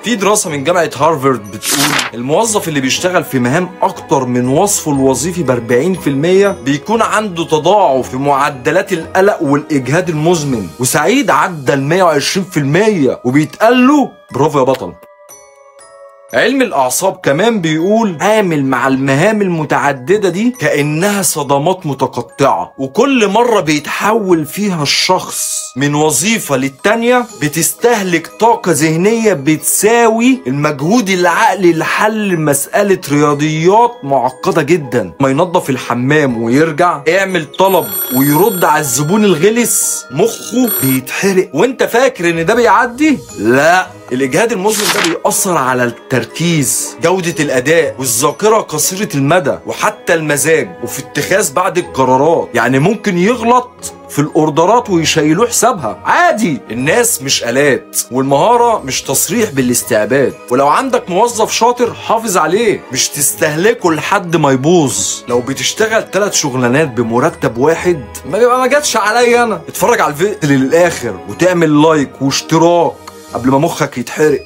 في دراسة من جامعة هارفارد بتقول الموظف اللي بيشتغل في مهام أكتر من وصفه الوظيفي ب40% بيكون عنده تضاعف في معدلات القلق والإجهاد المزمن، وسعيد عدى ال120% وبيتقال له برافو يا بطل. علم الأعصاب كمان بيقول عامل مع المهام المتعددة دي كأنها صدمات متقطعة، وكل مرة بيتحول فيها الشخص من وظيفة للتانية بتستهلك طاقة ذهنية بتساوي المجهود العقلي لحل مسألة رياضيات معقدة جدا. ما ينظف الحمام ويرجع يعمل طلب ويرد على الزبون الغلس مخه بيتحرق، وانت فاكر ان ده بيعدي؟ لا، الإجهاد المزمن ده بيأثر على التركيز، جودة الأداء، والذاكرة قصيرة المدى، وحتى المزاج، وفي اتخاذ بعض القرارات. يعني ممكن يغلط في الأوردرات ويشيلوه حسابها عادي. الناس مش آلات، والمهارة مش تصريح بالاستعباد. ولو عندك موظف شاطر حافظ عليه، مش تستهلكه لحد ما يبوظ. لو بتشتغل 3 شغلانات بمرتب واحد ما جاتش عليا أنا. اتفرج على الفيديو للآخر وتعمل لايك واشتراك قبل ما مخك يتحرق.